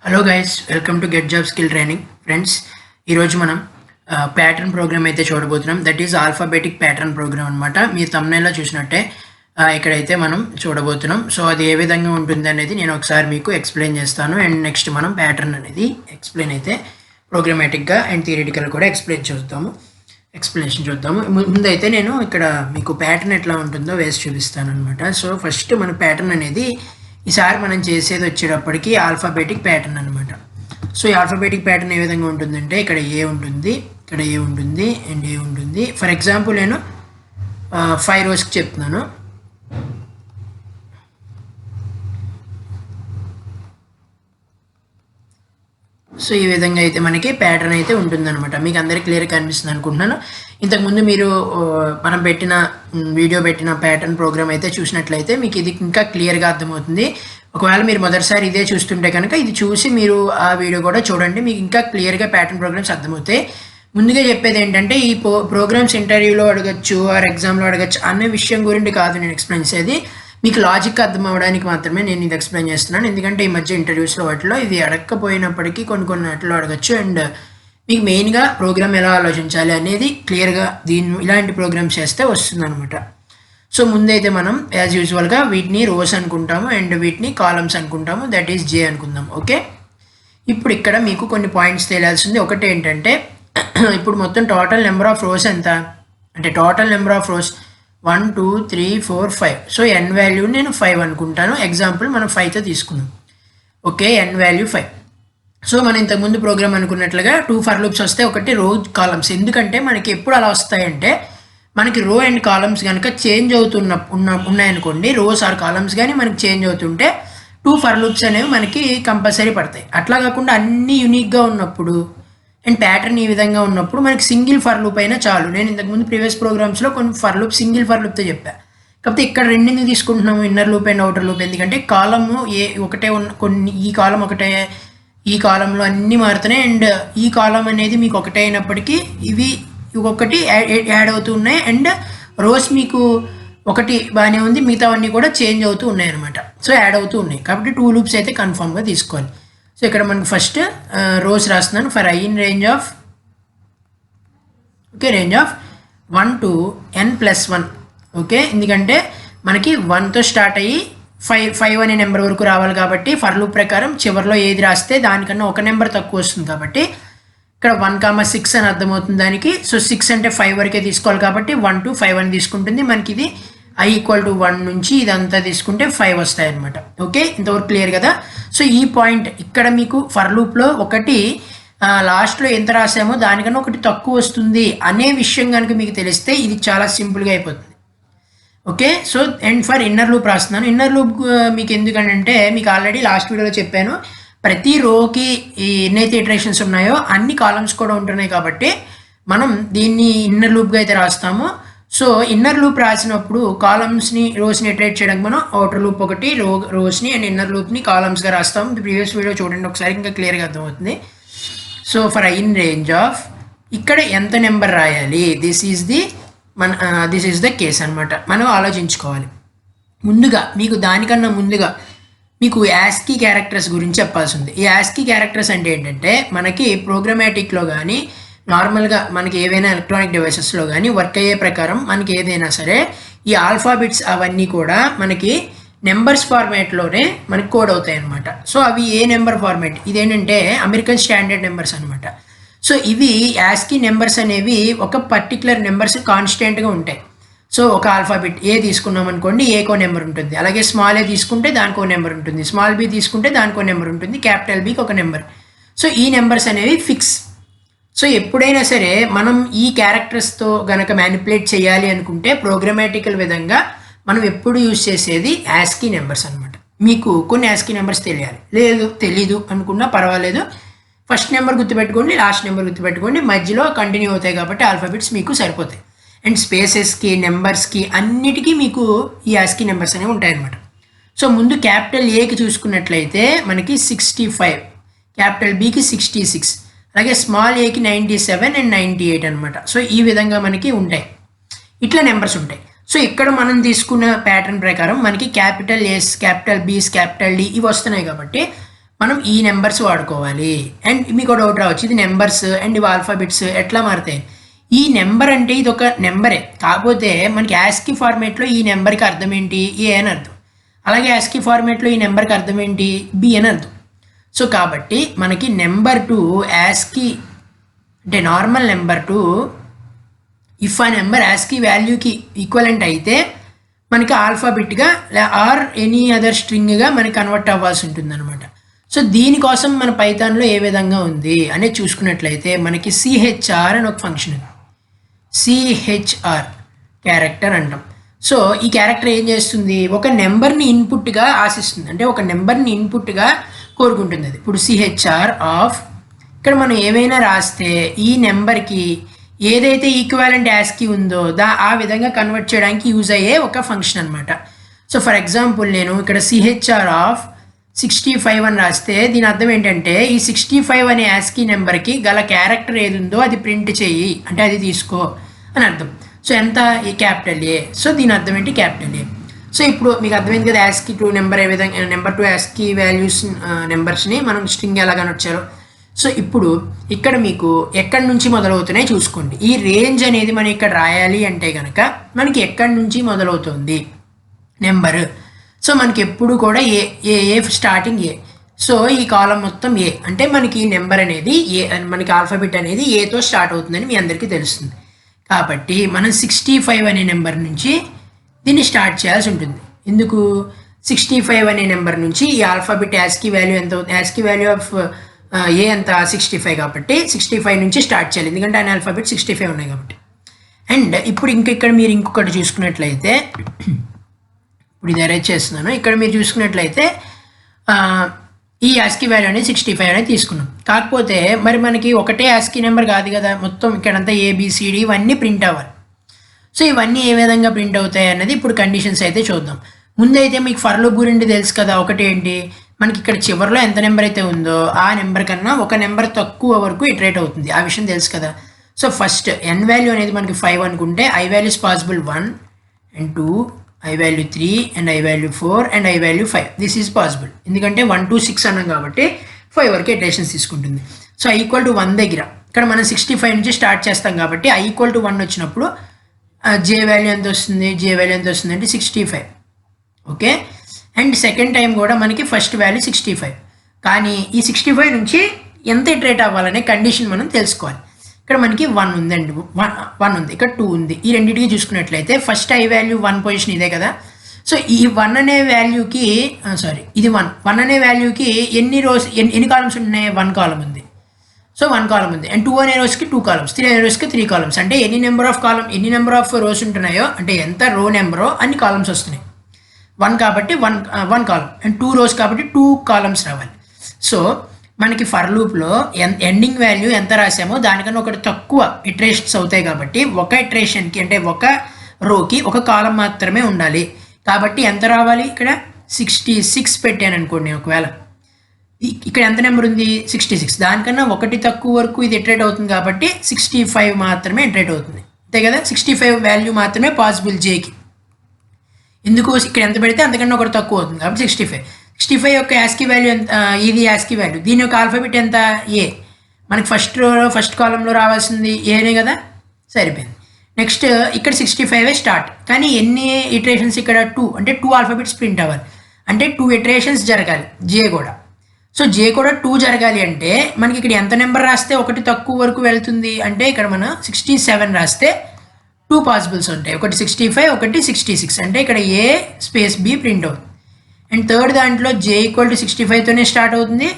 Hello guys, welcome to get job skill training. Friends, ఈరోజు మనం pattern program అయితే చూడబోతున్నాం. That is alphabetic pattern program అనమాట. మీరు thumbnail లో చూసినట్టే ఇక్కడైతే మనం చూడబోతున్నాం. సో అది ఏ విధంగా ఉంటుంది అనేది నేను ఒకసారి మీకు ఎక్స్ప్లెయిన్ చేస్తాను. అండ్ నెక్స్ట్ మనం ప్యాటర్న్ అనేది ఎక్స్ప్లెయిన్ అయితే ప్రోగ్రామాటిక్గా అండ్ థియరిటికల్ కూడా ఎక్స్ప్లెనేషన్ చూద్దాము. ముందైతే నేను ఇక్కడ మీకు ప్యాటర్న్ ఎట్లా ఉంటుందో వేసి చూపిస్తాను అనమాట. సో ఫస్ట్ మన ప్యాటర్న్ అనేది ఈసారి మనం చేసేది వచ్చేటప్పటికి ఆల్ఫాబెటిక్ ప్యాటర్న్ అనమాట. సో ఈ ఆల్ఫాబెటిక్ ప్యాటర్న్ ఏ విధంగా ఉంటుందంటే ఇక్కడ ఏ ఉంటుంది, ఇక్కడ ఏ ఉంటుంది అండ్ ఏ ఉంటుంది. ఫర్ ఎగ్జాంపుల్ నేను 5 రోజుకి చెప్తున్నాను. సో ఈ విధంగా అయితే మనకి ప్యాటర్న్ అయితే ఉంటుందన్నమాట. మీకు అందరికీ క్లియర్గా కనిపిస్తుంది అనుకుంటున్నాను. ఇంతకుముందు మీరు మనం వీడియో పెట్టిన ప్యాటర్న్ ప్రోగ్రామ్ అయితే చూసినట్లయితే మీకు ఇది ఇంకా క్లియర్గా అర్థమవుతుంది. ఒకవేళ మీరు మొదటిసారి ఇదే చూస్తుంటే కనుక ఇది చూసి మీరు ఆ వీడియో కూడా చూడండి, మీకు ఇంకా క్లియర్గా ప్యాటర్న్ ప్రోగ్రామ్స్ అర్థమవుతాయి. ముందుగా చెప్పేది ఏంటంటే ఈ ప్రోగ్రామ్స్ ఇంటర్వ్యూలో అడగచ్చు ఆర్ ఎగ్జామ్లో అడగచ్చు అనే విషయం గురించి కాదు నేను ఎక్స్ప్లెయిన్ చేసేది. మీకు లాజిక్ అర్థం అవ్వడానికి మాత్రమే నేను ఇది ఎక్స్ప్లెయిన్ చేస్తున్నాను. ఎందుకంటే ఈ మధ్య ఇంటర్వ్యూస్లో వాటిలో ఇది అడగకపోయినప్పటికీ కొన్ని వాటిలో అడగచ్చు. అండ్ మీకు మెయిన్గా ప్రోగ్రామ్ ఎలా ఆలోచించాలి అనేది క్లియర్గా ఇలాంటి ప్రోగ్రామ్స్ చేస్తే వస్తుందన్నమాట. సో ముందైతే మనం యాజ్ యూజువల్గా వీటిని రోస్ అనుకుంటాము అండ్ వీటిని కాలమ్స్ అనుకుంటాము. దట్ ఈస్ జే అనుకుందాం. ఓకే, ఇప్పుడు ఇక్కడ మీకు కొన్ని పాయింట్స్ తెలియాల్సింది. ఒకటి ఏంటంటే ఇప్పుడు మొత్తం టోటల్ నెంబర్ ఆఫ్ రోస్ ఎంత అంటే total number of rows 1 2 3 4 5. So n value నేను 5 అనుకుంటాను. ఎగ్జాంపుల్ మనం 5తో తీసుకున్నాం. ఓకే, ఎన్ వాల్యూ 5. సో మనం ఇంతకుముందు ప్రోగ్రామ్ అనుకున్నట్లుగా 2 ఫర్ లూప్స్ వస్తే ఒకటి రో కాలమ్స్. ఎందుకంటే మనకి ఎప్పుడు అలా వస్తాయంటే మనకి రో అండ్ కాలమ్స్ కనుక చేంజ్ ఉన్నాయనుకోండి, రోస్ ఆర్ కాలమ్స్ కానీ మనకి చేంజ్ అవుతుంటే 2 ఫర్ లూప్స్ అనేవి మనకి కంపల్సరీ పడతాయి. అట్లా కాకుండా అన్నీ యూనిక్గా ఉన్నప్పుడు అండ్ ప్యాటర్న్ ఈ విధంగా ఉన్నప్పుడు మనకి సింగిల్ ఫర్ లూప్ అయినా చాలు. నేను ఇంతకుముందు ప్రీవియస్ ప్రోగ్రామ్స్లో కొన్ని ఫర్ లూప్ సింగిల్ ఫర్ లూప్తో చెప్పాను. కాకపోతే ఇక్కడ రెండింటిని తీసుకుంటున్నాము, inner loop and outer loop. ఎందుకంటే కాలమ్ ఒకటే కొన్ని ఈ కాలం ఒకటే, ఈ కాలంలో అన్నీ మారుతున్నాయి అండ్ ఈ కాలం అనేది మీకు ఒకటే అయినప్పటికీ ఇవి ఒక్కొక్కటి యాడ్ అవుతూ ఉన్నాయి. అండ్ రోస్ మీకు ఒకటి బాగానే ఉంది, మిగతావన్నీ కూడా చేంజ్ అవుతూ ఉన్నాయి అనమాట. సో యాడ్ అవుతూ ఉన్నాయి కాబట్టి 2 లూప్స్ అయితే కన్ఫామ్గా తీసుకోవాలి. సో ఇక్కడ మనకు ఫస్ట్ రోస్ రాస్తున్నాను. For I in range of 1 to n+1. Okay, ఎందుకంటే మనకి 1తో స్టార్ట్ అయ్యి 5 అనే నెంబర్ వరకు రావాలి కాబట్టి ఫర్ లూప్ ప్రకారం చివరిలో ఏది రాస్తే దానికన్నా ఒక నెంబర్ తక్కువ వస్తుంది కాబట్టి ఇక్కడ 1, 6 అని అర్థమవుతుంది దానికి. సో 6 అంటే 5 వరకే తీసుకోవాలి కాబట్టి 1 to 5 అని తీసుకుంటుంది. మనకి ఇది i = 1 నుంచి ఇదంతా తీసుకుంటే 5 వస్తాయి అనమాట. ఓకే, ఇంతవరకు క్లియర్ కదా. సో ఈ పాయింట్ ఇక్కడ మీకు ఫర్ లూప్లో ఒకటి లాస్ట్లో ఎంత రాసామో దానికన్నా ఒకటి తక్కువ వస్తుంది అనే విషయం కనుక మీకు తెలిస్తే ఇది చాలా సింపుల్గా అయిపోతుంది. Okay, so and for inner loop రాస్తున్నాను. ఇన్నర్ లూప్ మీకు ఎందుకంటే మీకు ఆల్రెడీ లాస్ట్ వీడియోలో చెప్పాను, ప్రతి రోకి ఎన్నైతే ఇటరేషన్స్ ఉన్నాయో అన్ని కాలమ్స్ కూడా ఉంటున్నాయి కాబట్టి మనం దీన్ని ఇన్నర్ లూప్గా అయితే రాస్తాము. సో ఇన్నర్ లూప్ రాసినప్పుడు కాలమ్స్ని రోస్ని ఇటరేట్ చేయడానికి మనం అవుటర్ లూప్ ఒకటి రోస్ని అండ్ ఇన్నర్ లూప్ని కాలమ్స్గా రాస్తాం. ప్రీవియస్ వీడియో చూడండి ఒకసారి, ఇంకా క్లియర్గా అర్థమవుతుంది. So for I in range of ఇక్కడ ఎంత నెంబర్ రాయాలి, దిస్ ఈజ్ ద కేస్ అనమాట. మనం ఆలోచించుకోవాలి. ముందుగా మీకు దానికన్నా ముందుగా మీకు యాస్కీ క్యారెక్టర్స్ గురించి చెప్పాల్సి ఉంది. ఈ యాస్కీ క్యారెక్టర్స్ అంటే ఏంటంటే మనకి ప్రోగ్రామాటిక్లో కానీ నార్మల్గా మనకి ఏవైనా ఎలక్ట్రానిక్ డివైసెస్లో కానీ వర్క్ అయ్యే ప్రకారం మనకి ఏదైనా సరే ఈ ఆల్ఫాబెట్స్ అవన్నీ కూడా మనకి నెంబర్స్ ఫార్మేట్లోనే మనకి కోడ్ అవుతాయి అనమాట. సో అవి ఏ నెంబర్ ఫార్మేట్, ఇదేంటంటే అమెరికన్ స్టాండర్డ్ నెంబర్స్ అనమాట. సో ఇవి యాస్కీ నెంబర్స్ అనేవి ఒక పర్టికులర్ నెంబర్స్ కాన్స్టెంట్గా ఉంటాయి. సో ఒక ఆల్ఫాబెట్ ఏ తీసుకున్నాం అనుకోండి, ఏకో నెంబర్ ఉంటుంది. అలాగే స్మాల్ ఏ తీసుకుంటే దానికో నెంబర్ ఉంటుంది, స్మాల్ బి తీసుకుంటే దానికో నెంబర్ ఉంటుంది, క్యాపిటల్ బికి ఒక నెంబర్. సో ఈ నెంబర్స్ అనేవి ఫిక్స్. సో ఎప్పుడైనా సరే మనం ఈ క్యారెక్టర్స్తో గనక మ్యానిపులేట్ చేయాలి అనుకుంటే ప్రోగ్రామాటికల్ విధంగా మనం ఎప్పుడు యూజ్ చేసేది యాస్కీ నెంబర్స్ అనమాట. మీకు కొన్ని యాస్కీ నెంబర్స్ తెలీదు అనుకున్నా పర్వాలేదు. ఫస్ట్ నెంబర్ గుర్తుపెట్టుకోండి, లాస్ట్ నెంబర్ గుర్తుపెట్టుకోండి, మధ్యలో కంటిన్యూ అవుతాయి కాబట్టి ఆల్ఫాబెట్స్ మీకు సరిపోతాయి. అండ్ స్పేసెస్కి నెంబర్స్కి అన్నిటికీ మీకు ఈ యాస్కీ నెంబర్స్ అనేవి ఉంటాయన్నమాట. సో ముందు క్యాపిటల్ ఏకి చూసుకున్నట్లయితే మనకి 65, క్యాపిటల్ బికి 66, అలాగే స్మాల్ ఏకి 97 అండ్ 98 అనమాట. సో ఈ విధంగా మనకి ఉంటాయి, ఇట్లా నెంబర్స్ ఉంటాయి. సో ఇక్కడ మనం తీసుకున్న ప్యాటర్న్ ప్రకారం మనకి క్యాపిటల్ ఎస్, క్యాపిటల్ బీస్, క్యాపిటల్ డి ఇవి వస్తున్నాయి కాబట్టి మనం ఈ నెంబర్స్ వాడుకోవాలి. అండ్ మీకు డౌట్ రావచ్చు, ఇది నెంబర్స్ అండ్ ఇవి ఆల్ఫాబెట్స్ ఎట్లా మారుతాయి? ఈ నెంబర్ అంటే ఇది ఒక నెంబరే, కాకపోతే మనకి యాస్కీ ఫార్మేట్లో ఈ నెంబర్కి అర్థం ఏంటి? ఏ అని అర్థం. అలాగే యాస్కీ ఫార్మేట్లో ఈ నెంబర్కి అర్థం ఏంటి? బి అని అర్థం. సో కాబట్టి మనకి నెంబర్ టు యాస్కీ అంటే నార్మల్ నెంబర్ టు ఇఫ్ ఆ నెంబర్ యాస్కీ వాల్యూకి ఈక్వలెంట్ అయితే మనకి ఆల్ఫాబెట్గా ఆర్ ఎనీ అదర్ స్ట్రింగ్గా మనకి కన్వర్ట్ అవ్వాల్సి ఉంటుంది అనమాట. సో దీనికోసం మన పైథాన్లో ఏ విధంగా ఉంది అనేది చూసుకున్నట్లయితే మనకి సిహెచ్ఆర్ అని ఒక ఫంక్షన్ ఉంది. సిహెచ్ఆర్ క్యారెక్టర్ అంటాం. సో ఈ క్యారెక్టర్ ఏం చేస్తుంది? ఒక నెంబర్ని ఇన్పుట్గా ఆశిస్తుంది, అంటే ఒక నెంబర్ని ఇన్పుట్గా కోరుకుంటుంది అది. ఇప్పుడు సిహెచ్ఆర్ ఆఫ్ ఇక్కడ మనం ఏవైనా రాస్తే ఈ నెంబర్కి ఏదైతే ఈక్వాలెంట్ యాస్కీ ఉందో ఆ విధంగా కన్వర్ట్ చేయడానికి యూజ్ అయ్యే ఒక ఫంక్షన్ అనమాట. సో ఫర్ ఎగ్జాంపుల్ నేను ఇక్కడ సిహెచ్ఆర్ ఆఫ్ 65 అని రాస్తే దీని అర్థం ఏంటంటే ఈ 65 అనే యాస్కీ నెంబర్కి గల క్యారెక్టర్ ఏది ఉందో అది ప్రింట్ చేయి, అంటే అది తీసుకో అని అర్థం. సో ఎంత? ఈ క్యాపిటల్ ఏ. సో దీని అర్థం ఏంటి? క్యాపిటల్ ఏ. సో ఇప్పుడు మీకు అర్థమైంది కదా యాస్కీ టు నెంబర్ ఏ విధంగా, నెంబర్ టు యాస్కీ వాల్యూస్ నెంబర్స్ని మనం స్ట్రింగ్ ఎలా కనొచ్చారో. సో ఇప్పుడు ఇక్కడ మీకు ఎక్కడి నుంచి మొదలవుతున్నాయి చూసుకోండి. ఈ రేంజ్ అనేది మనం ఇక్కడ రాయాలి అంటే కనుక మనకి ఎక్కడి నుంచి మొదలవుతుంది నెంబర్. సో మనకి ఎప్పుడు కూడా ఏ స్టార్టింగ్ ఏ. సో ఈ కాలం మొత్తం ఏ అంటే మనకి నెంబర్ అనేది ఏ, మనకి ఆల్ఫాబెట్ అనేది ఏతో స్టార్ట్ అవుతుందని మీ అందరికీ తెలుస్తుంది. కాబట్టి మనం 65 అనే నెంబర్ నుంచి దీన్ని స్టార్ట్ చేయాల్సి ఉంటుంది. ఎందుకు? 65 అనే నెంబర్ నుంచి ఈ ఆల్ఫాబెట్ యాస్కీ వాల్యూ ఎంత అవుతుంది? యాస్కీ వాల్యూ ఆఫ్ ఏ ఎంత? 65 కాబట్టి 65 నుంచి స్టార్ట్ చేయాలి, ఎందుకంటే ఆయన ఆల్ఫాబెట్ 65 ఉన్నాయి కాబట్టి. అండ్ ఇప్పుడు ఇక్కడ మీరు ఇంకొకటి చూసుకున్నట్లయితే, ఇప్పుడు ఇది అరేంజ్ చేస్తున్నాను. ఇక్కడ మీరు చూసుకున్నట్లయితే ఈ యాస్కీ వాల్యూ అనేది 65 అనేది తీసుకున్నాం. కాకపోతే మరి మనకి ఒకటే యాస్కీ నెంబర్ కాదు కదా, మొత్తం ఇక్కడంతా ఏబిసిడి ఇవన్నీ ప్రింట్ అవ్వాలి. సో ఇవన్నీ ఏ విధంగా ప్రింట్ అవుతాయి అన్నది ఇప్పుడు కండిషన్స్ అయితే చూద్దాం. ముందైతే మీకు ఫర్ లూప్ గురించి తెలుసు కదా. ఒకటి ఏంటి, మనకి ఇక్కడ చివరిలో ఎంత నెంబర్ అయితే ఉందో ఆ నెంబర్ కన్నా ఒక నెంబర్ తక్కువ వరకు ఇటరేట్ అవుతుంది, ఆ విషయం తెలుసు కదా. సో ఫస్ట్ ఎన్ వాల్యూ అనేది మనకి 5 అనుకుంటే I values possible 1 and 2, I value 3 and I value 4 and I value 5. This is possible, ఎందుకంటే 1 to 6 అన్నాం కాబట్టి 5 వరకు ఇటరేషన్స్ తీసుకుంటుంది. సో ఐ ఈక్వల్ టు 1 దగ్గర ఇక్కడ మనం 65 నుంచి స్టార్ట్ చేస్తాం కాబట్టి ఐ ఈక్వల్ టు 1 వచ్చినప్పుడు జే వాల్యూ ఎంత వస్తుంది? జే వాల్యూ ఎంత వస్తుంది అంటే 65. ఓకే. అండ్ సెకండ్ టైం కూడా మనకి ఫస్ట్ వాల్యూ 65, కానీ ఈ 65 నుంచి ఎంత ఇటరేట్ అవ్వాలనే కండిషన్ మనం తెలుసుకోవాలి. ఇక్కడ మనకి 1 ఉందండి, 1 ఉంది, ఇక్కడ 2 ఉంది. ఈ రెండింటికి చూసుకున్నట్లయితే ఫస్ట్ ఐ వాల్యూ 1 పొజిషన్ ఇదే కదా. సో ఈ 1 అనే వాల్యూకి ఇది 1 అనే వాల్యూకి ఎన్ని రోస్ ఎన్ని కాలమ్స్ ఉన్నాయి? 1 కాలం ఉంది. సో 1 కాలం ఉంది. అండ్ 2 అనే రోస్కి 2 కాలమ్స్, 3 అనే రోస్కి 3 కాలమ్స్. అంటే ఎన్ని నెంబర్ ఆఫ్ రోస్ ఉంటున్నాయో, అంటే ఎంత రో నెంబరో అన్ని కాలమ్స్ వస్తున్నాయి. 1 కాబట్టి 1 కాలం, అండ్ 2 రోస్ కాబట్టి 2 కాలమ్స్ రావాలి. సో మనకి ఫర్ లూప్లో ఎండింగ్ వాల్యూ ఎంత రాసామో దానికన్నా ఒకటి తక్కువ ఇటరేషన్స్ అవుతాయి కాబట్టి ఒక ఇటరేషన్కి అంటే ఒక రోకి ఒక కాలం మాత్రమే ఉండాలి. కాబట్టి ఎంత రావాలి? ఇక్కడ 66 పెట్టాను అనుకోండి. ఒకవేళ ఇక్కడ ఎంత నెంబర్ ఉంది? 66. దానికన్నా ఒకటి తక్కువ వరకు ఇది ఇటరేట్ అవుతుంది కాబట్టి 65 మాత్రమే ఇటరేట్ అవుతుంది, అంతే కదా. 65 వాల్యూ మాత్రమే పాసిబుల్ జేకి. ఎందుకు? ఇక్కడ ఎంత పెడితే అంతకన్నా ఒకటి తక్కువ అవుతుంది కాబట్టి 65 యొక్క యాస్కీ వాల్యూ ఎంత? ఇది యాస్కీ వాల్యూ. దీని యొక్క ఆల్ఫాబెట్ ఎంత? ఏ. మనకి ఫస్ట్ కాలంలో రావాల్సింది ఏనే కదా, సరిపోయింది. నెక్స్ట్ ఇక్కడ 65 స్టార్ట్, కానీ ఎన్ని ఇటరేషన్స్? ఇక్కడ 2, అంటే 2 ఆల్ఫాబెట్స్ ప్రింట్ అవ్వాలి, అంటే 2 ఇటరేషన్స్ జరగాలి జే కూడా. సో జే కూడా 2 జరగాలి అంటే మనకి ఇక్కడ ఎంత నెంబర్ రాస్తే ఒకటి తక్కువ వరకు వెళ్తుంది అంటే ఇక్కడ మనం 67 రాస్తే 2 పాసిబుల్స్ ఉంటాయి, ఒకటి 65, ఒకటి 66. అంటే ఇక్కడ ఏ స్పేస్ బి ప్రింట్ అవుతుంది. అండ్ థర్డ్ దాంట్లో జే ఈక్వల్ టు 65తోనే స్టార్ట్ అవుతుంది,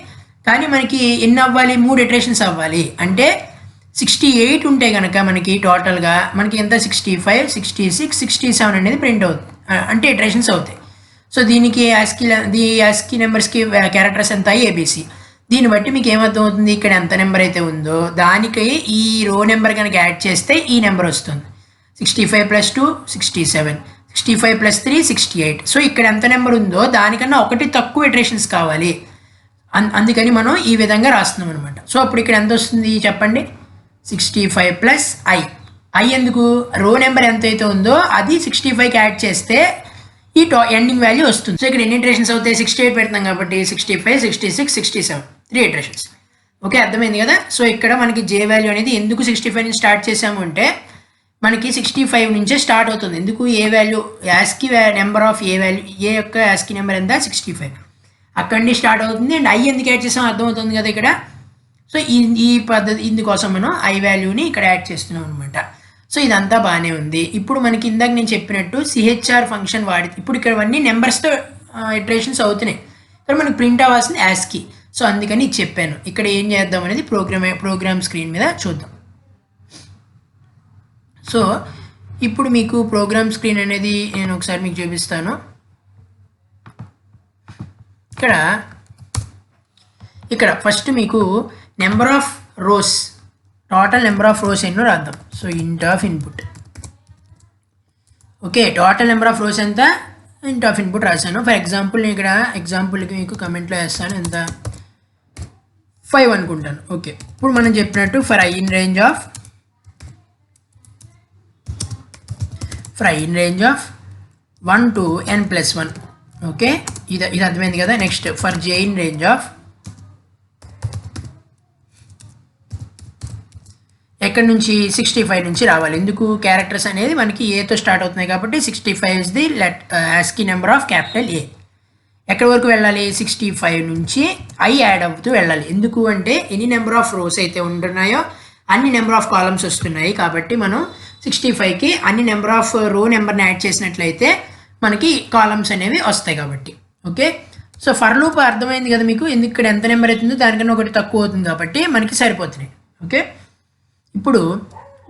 కానీ మనకి ఎన్ని అవ్వాలి? 3 ఇటరేషన్స్ అవ్వాలి. అంటే 68 ఉంటే కనుక మనకి టోటల్గా మనకి ఎంత? 65, 66, 67 అనేది ప్రింట్ అవుతుంది, అంటే ఇటరేషన్స్ అవుతాయి. సో దీనికి యాస్కీ నెంబర్స్కి క్యారెక్టర్స్ ఎంత? ఏబిసి. దీన్ని బట్టి మీకు ఏమర్థం అవుతుంది? ఇక్కడ ఎంత నెంబర్ అయితే ఉందో దానికి ఈ రో నెంబర్ కనుక యాడ్ చేస్తే ఈ నెంబర్ వస్తుంది. 65 + 2 67, 65 + 3 68. సో ఇక్కడ ఎంత నెంబర్ ఉందో దానికన్నా ఒకటి తక్కువ ఇటరేషన్స్ కావాలి, అందుకని మనం ఈ విధంగా రాస్తున్నాం అనమాట. సో అప్పుడు ఇక్కడ ఎంత వస్తుంది చెప్పండి? 65 + ఐ. ఎందుకు? రో నెంబర్ ఎంత అయితే ఉందో అది 65కి యాడ్ చేస్తే ఈ ఎండింగ్ వాల్యూ వస్తుంది. సో ఇక్కడ ఎన్ని ఇటరేషన్స్ అవుతాయి, 68 పెడతాం కాబట్టి 65, 66, 67, 3 ఇటరేషన్స్. ఓకే, అర్థమైంది కదా. సో ఇక్కడ మనకి జే వాల్యూ అనేది ఎందుకు 65 నుంచి స్టార్ట్ చేసాము అంటే మనకి 65 నుంచే స్టార్ట్ అవుతుంది. ఎందుకు, A value ASCII number of A value, A యొక్క యాస్కి నెంబర్ ఎంత 65, అక్కడి నుంచి స్టార్ట్ అవుతుంది. అండ్ ఐ ఎందుకు యాడ్ చేసాం అర్థమవుతుంది కదా ఇక్కడ. సో ఈ పద్ధతి ఇందుకోసం మనం ఐ వాల్యూని ఇక్కడ యాడ్ చేస్తున్నాం అనమాట. సో ఇదంతా బాగానే ఉంది. ఇప్పుడు మనకి ఇందాక నేను చెప్పినట్టు సిహెచ్ఆర్ ఫంక్షన్ వాడి ఇప్పుడు ఇక్కడ అన్నీ నెంబర్స్తో ఇటరేషన్స్ అవుతున్నాయి. ఇక్కడ మనకి ప్రింట్ అవ్వాల్సింది యాస్కి. సో అందుకని చెప్పాను. ఇక్కడ ఏం చేద్దాం అనేది ప్రోగ్రామ్ స్క్రీన్ మీద చూద్దాం. సో ఇప్పుడు మీకు ప్రోగ్రామ్ స్క్రీన్ అనేది నేను ఒకసారి మీకు చూపిస్తాను. ఇక్కడ ఫస్ట్ మీకు number of rose, total number of rose ఎన్నో రాద్దాం. సో ఇంట్ of input. Okay, total number of rows ఎంత, ఇంట్ ఆఫ్ ఇన్పుట్ రాశాను. ఫర్ ఎగ్జాంపుల్ నేను ఇక్కడ ఎగ్జాంపుల్కి మీకు కమెంట్లో వేస్తాను, ఎంత 5 అనుకుంటాను. ఓకే, ఇప్పుడు మనం చెప్పినట్టు for I in range of 1 to n+1. Okay, ఇది అర్థమైంది కదా. Next for J in range of ఎక్కడి నుంచి 65 నుంచి రావాలి. ఎందుకు, క్యారెక్టర్స్ అనేది మనకి ఏతో స్టార్ట్ అవుతున్నాయి కాబట్టి 65 is the ASCII number of capital ఏ. ఎక్కడి వరకు వెళ్ళాలి, 65 నుంచి ఐ యాడ్ అవుతూ వెళ్ళాలి. ఎందుకు అంటే ఎన్ని నెంబర్ ఆఫ్ రోస్ అయితే ఉంటున్నాయో అన్ని నెంబర్ ఆఫ్ కాలమ్స్ వస్తున్నాయి కాబట్టి మనం 65కి అన్ని నెంబర్ ఆఫ్ రో నెంబర్ని యాడ్ చేసినట్లయితే మనకి కాలమ్స్ అనేవి వస్తాయి కాబట్టి. ఓకే, సో ఫర్ లూప్ అర్థమైంది కదా మీకు. ఎందుకు ఇక్కడ ఎంత నెంబర్ అవుతుందో దానికన్నా ఒకటి తక్కువ అవుతుంది కాబట్టి మనకి సరిపోతున్నాయి. ఓకే, ఇప్పుడు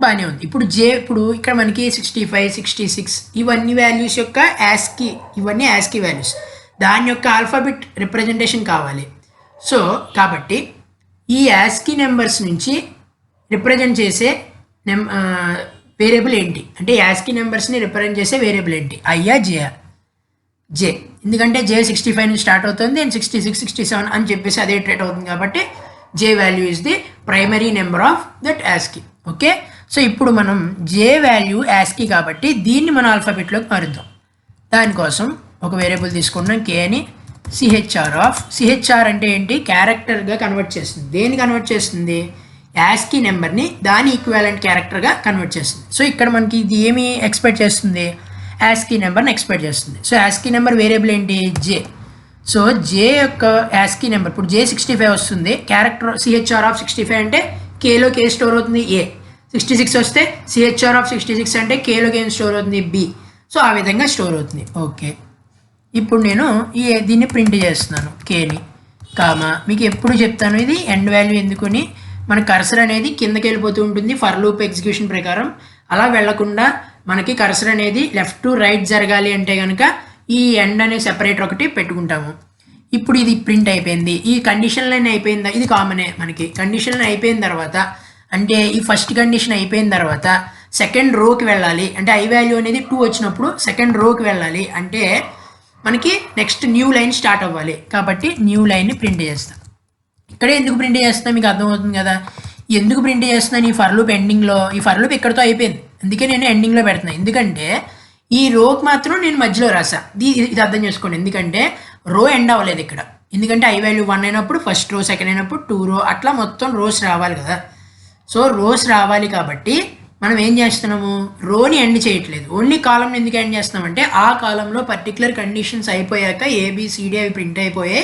బాగానే ఉంది. ఇప్పుడు ఇక్కడ మనకి 65, 66 ఇవన్నీ వాల్యూస్ యొక్క యాస్కీ, ఇవన్నీ యాస్కీ వాల్యూస్, దాని యొక్క ఆల్ఫాబెట్ రిప్రజెంటేషన్ కావాలి. సో కాబట్టి ఈ యాస్కీ నెంబర్స్ నుంచి రిప్రజెంట్ చేసే వేరియబుల్ ఏంటి అంటే యాస్కీ నెంబర్స్ని రిప్రజెంట్ చేసే వేరియబుల్ ఏంటి, అయ్యా జేయా. జే, ఎందుకంటే జే 65 నుంచి స్టార్ట్ అవుతుంది అండ్ 66, 67 అని చెప్పేసి అదే ట్రేట్ అవుతుంది కాబట్టి J value is the primary number of that ASCII. Okay, so ఇప్పుడు మనం జే వాల్యూ యాస్కీ కాబట్టి దీన్ని మనం ఆల్ఫాబెట్లోకి మారుద్దాం. దానికోసం ఒక వేరియబుల్ తీసుకుంటున్నాం కే అని. సిహెచ్ఆర్ అంటే ఏంటి, క్యారెక్టర్గా కన్వర్ట్ చేస్తుంది. దేన్ని కన్వర్ట్ చేస్తుంది, యాస్కీ నెంబర్ని దాని ఈక్వాలెంట్ క్యారెక్టర్గా కన్వర్ట్ చేస్తుంది. సో ఇక్కడ మనకి ఇది ఏమి ఎక్స్పెక్ట్ చేస్తుంది, యాస్కీ నెంబర్ని ఎక్స్పెక్ట్ చేస్తుంది. సో యాస్కీ నెంబర్ వేరియబుల్ ఏంటి, జే. సో జే యొక్క యాస్కీ నెంబర్ ఇప్పుడు జే 65 వస్తుంది. క్యారెక్టర్ సిహెచ్ఆర్ ఆఫ్ 65 అంటే కేలోకి ఏ స్టోర్ అవుతుంది, ఏ. 66 వస్తే సిహెచ్ఆర్ ఆఫ్ 66 అంటే కేలోకి ఏం స్టోర్ అవుతుంది, బి. సో ఆ విధంగా స్టోర్ అవుతుంది. ఓకే, ఇప్పుడు నేను దీన్ని ప్రింట్ చేస్తున్నాను కేని కామా. మీకు ఎప్పుడు చెప్తాను ఇది ఎండ్ వాల్యూ ఎందుకుని, మన కర్సర్ అనేది కిందకి వెళ్ళిపోతూ ఉంటుంది ఫర్ లూప్ ఎగ్జిక్యూషన్ ప్రకారం. అలా వెళ్లకుండా మనకి కర్సర్ అనేది లెఫ్ట్ టు రైట్ జరగాలి అంటే కనుక ఈ ఎండ్ అనే సెపరేటర్ ఒకటి పెట్టుకుంటాము. ఇప్పుడు ఇది ప్రింట్ అయిపోయింది, ఈ కండిషన్ లైన్ అయిపోయిందా, ఇది కామనే మనకి. కండిషన్ లైన్ అయిపోయిన తర్వాత అంటే ఈ ఫస్ట్ కండిషన్ అయిపోయిన తర్వాత సెకండ్ రోకి వెళ్ళాలి. అంటే ఐ వాల్యూ అనేది 2 వచ్చినప్పుడు సెకండ్ రోకి వెళ్ళాలి అంటే మనకి నెక్స్ట్ న్యూ లైన్ స్టార్ట్ అవ్వాలి కాబట్టి న్యూ లైన్ని ప్రింట్ చేస్తాం. ఇక్కడే ఎందుకు ప్రింట్ చేస్తాం మీకు అర్థమవుతుంది కదా. ఎందుకు ప్రింట్ చేస్తున్నాను, ఈ ఫర్ లూప్ ఎండింగ్లో, ఈ ఫర్ లూప్ ఇక్కడతో అయిపోయింది అందుకే నేను ఎండింగ్లో పెడుతున్నాను. ఎందుకంటే ఈ రోకి మాత్రం నేను మధ్యలో రాసా. ఇది అర్థం చేసుకోండి. ఎందుకంటే రో ఎండ్ అవ్వలేదు ఇక్కడ. ఎందుకంటే ఐ వాల్యూ 1 అయినప్పుడు ఫస్ట్ రో, సెకండ్ అయినప్పుడు 2 రో, అట్లా మొత్తం రోస్ రావాలి కదా. సో రోస్ రావాలి కాబట్టి మనం ఏం చేస్తున్నాము, రోని ఎండ్ చేయట్లేదు, ఓన్లీ కాలంని ఎందుకు ఎండ్ చేస్తున్నామంటే ఆ కాలంలో పర్టికులర్ కండిషన్స్ అయిపోయాక ఏబిసిడి అవి ప్రింట్ అయిపోయాయి,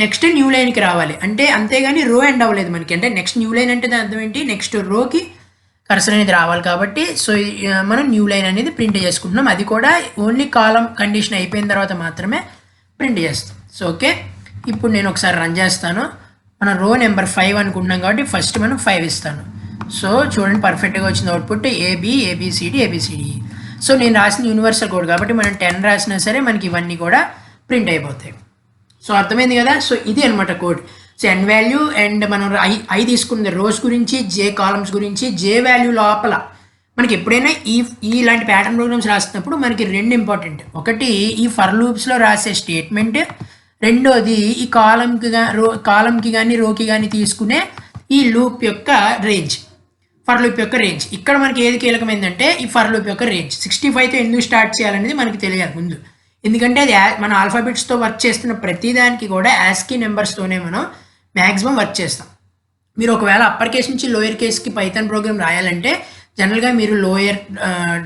నెక్స్ట్ న్యూ లైన్కి రావాలి అంటే. అంతేగాని రో ఎండ్ అవ్వలేదు మనకి. అంటే నెక్స్ట్ న్యూ లైన్ అంటే దాని అర్థం ఏంటి, నెక్స్ట్ రోకి కర్సర్ అనేది రావాలి కాబట్టి. సో మనం న్యూ లైన్ అనేది ప్రింట్ చేసుకుంటున్నాం. అది కూడా ఓన్లీ కాలం కండిషన్ అయిపోయిన తర్వాత మాత్రమే ప్రింట్ చేస్తాం. సో ఓకే, ఇప్పుడు నేను ఒకసారి రన్ చేస్తాను. మనం రో నెంబర్ 5 అనుకుంటున్నాం కాబట్టి ఫస్ట్ మనం 5 ఇస్తాను. సో చూడండి పర్ఫెక్ట్గా వచ్చింది output, AB, ABCD, ABCD. So నేను రాసిన యూనివర్సల్ కోడ్ కాబట్టి మనం 10 రాసినా సరే మనకి ఇవన్నీ కూడా ప్రింట్ అయిపోతాయి. సో అర్థమైంది కదా. సో ఇది అనమాట code. So n value and మనం ఐ తీసుకుంది రోస్ గురించి, జే కాలమ్స్ గురించి. జే వాల్యూ లోపల మనకి ఎప్పుడైనా ఇలాంటి ప్యాటర్న్ ప్రోగ్రామ్స్ రాసినప్పుడు మనకి 2 ఇంపార్టెంట్. ఒకటి ఈ ఫర్ లూప్స్లో రాసే స్టేట్మెంట్, రెండోది ఈ కాలంకి కానీ రోకి కానీ తీసుకునే ఈ లూప్ యొక్క రేంజ్, ఫర్ లూప్ యొక్క రేంజ్. ఇక్కడ మనకి ఏది కీలకమైందంటే ఈ ఫర్ లూప్ యొక్క రేంజ్. 65తో ఎందుకు స్టార్ట్ చేయాలనేది మనకి తెలియాలి ముందు. ఎందుకంటే అది మన ఆల్ఫాబెట్స్తో వర్క్ చేస్తున్న ప్రతి దానికి కూడా యాస్కీ నెంబర్స్తోనే మనం మ్యాక్సిమం వర్క్ చేస్తాం. మీరు ఒకవేళ అప్పర్ కేస్ నుంచి లోయర్ కేస్కి పైథాన్ ప్రోగ్రామ్ రాయాలంటే జనరల్గా మీరు లోయర్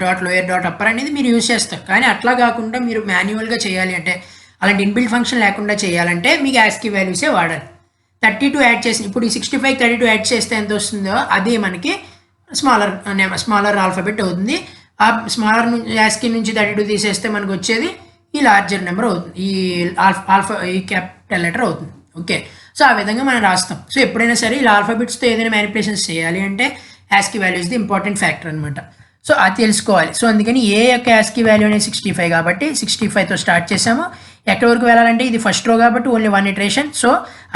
డాట్ అప్పర్ అనేది మీరు యూజ్ చేస్తారు. కానీ అట్లా కాకుండా మీరు మాన్యువల్గా చేయాలి అంటే, అలాంటి ఇన్బిల్ట్ ఫంక్షన్ లేకుండా చేయాలంటే మీకు యాస్కీ వాల్యూసే వాడాలి. 32 యాడ్ చేసి, ఇప్పుడు ఈ 65 32 యాడ్ చేస్తే ఎంత వస్తుందో అదే మనకి స్మాలర్ ఆల్ఫాబెట్ అవుతుంది. ఆ స్మాలర్ యాస్కీ నుంచి 32 తీసేస్తే మనకు వచ్చేది ఈ లార్జర్ నెంబర్ అవుతుంది, ఈ క్యాపిటల్ లెటర్ అవుతుంది. ఓకే, సో ఆ విధంగా మనం రాస్తాం. సో ఎప్పుడైనా సరే ఇలా ఆల్ఫాబెట్స్తో ఏదైనా మ్యానిపులేషన్స్ చేయాలి అంటే ASCII value is the important factor అనమాట. సో అది తెలుసుకోవాలి. సో అందుకని ఏ యొక్క యాస్కీ వాల్యూ అనేది 65 కాబట్టి 65తో స్టార్ట్ చేసాము. ఎక్కడి వరకు వెళ్ళాలంటే ఇది ఫస్ట్ రో కాబట్టి ఓన్లీ 1 ఇటరేషన్. సో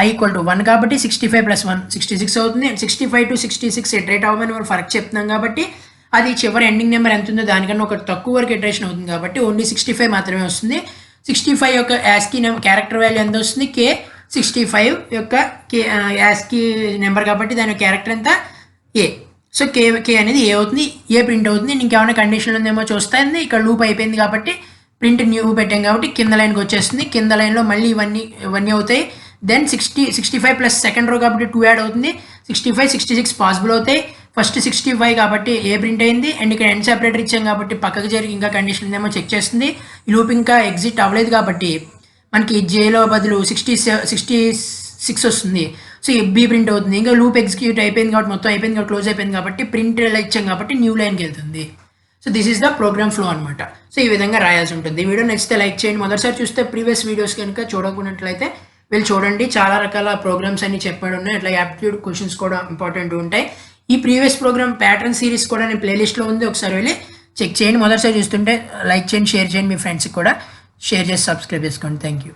i = 1 కాబట్టి 65 + 1 66 అవుతుంది. 65 to 66 ఇటరేట్ అవ్వమని మనం ఫరక్ చెప్తున్నాం కాబట్టి అది చివరి ఎండింగ్ నెంబర్ ఎంత ఉందో దానికన్నా ఒక తక్కువ వరకు ఇటరేషన్ అవుతుంది కాబట్టి ఓన్లీ 65 మాత్రమే వస్తుంది. 65 యొక్క యాస్కీ క్యారెక్టర్ వాల్యూ ఎంత వస్తుంది? k. 65 యొక్క యాస్కీ నెంబర్ కాబట్టి దాని క్యారెక్టర్ ఎంత? a. సో కే అనేది ఏ అవుతుంది, ఏ ప్రింట్ అవుతుంది. ఇంకేమైనా కండిషన్ ఉందేమో చూస్తుంది. ఇక్కడ లూప్ అయిపోయింది కాబట్టి ప్రింట్ న్యూ పెట్టాం కాబట్టి కింద లైన్కి వచ్చేస్తుంది. కింద లైన్లో మళ్ళీ ఇవన్నీ అవుతాయి. దెన్ 65 ప్లస్ సెకండ్ రో కాబట్టి 2 యాడ్ అవుతుంది. 65 66 పాసిబుల్ అవుతాయి. ఫస్ట్ 65 కాబట్టి ఏ ప్రింట్ అయింది. అండ్ ఇక్కడ ఎండ్ సెపరేటర్ ఇచ్చాం కాబట్టి పక్కకు జరిగి ఇంకా కండిషన్ ఉందేమో చెక్ చేస్తుంది. ఈ లూప్ ఇంకా ఎగ్జిట్ అవ్వలేదు కాబట్టి మనకి జేలో బదులు 66 వస్తుంది. సో బీ ప్రింట్ అవుతుంది. ఇంకా లూప్ ఎగ్జిక్యూట్ అయిపోయింది కాబట్టి మొత్తం అయిపోయింది కాబట్టి క్లోజ్ అయిపోయింది కాబట్టి ప్రింట్ ఇచ్చాం కాబట్టి న్యూ లైన్కి వెళ్తుంది. So this is the program flow అనమాట. సో ఈ విధంగా రాయాల్సి ఉంటుంది. ఈ వీడియో నచ్చితే లైక్ చేయండి. మొదటిసారి చూస్తే ప్రీవియస్ వీడియోస్ కనుక చూడకున్నట్లయితే వీళ్ళు చూడండి, చాలా రకాల ప్రోగ్రామ్స్ అన్ని చెప్పాడు ఉన్నాయి. అట్లా యాప్టిట్యూడ్ క్వశ్చన్స్ కూడా ఇంపార్టెంట్ ఉంటాయి. ఈ ప్రీవియస్ ప్రోగ్రామ్ ప్యాటర్న్ సిరీస్ కూడా నేను ప్లేలిస్ట్లో ఉంది, ఒకసారి వెళ్ళి చెక్ చేయండి. మొదటిసారి చూస్తుంటే లైక్ చేయండి, షేర్ చేయండి, మీ ఫ్రెండ్స్కి కూడా షేర్ చేసి సబ్స్క్రైబ్ చేసుకోండి. Thank you.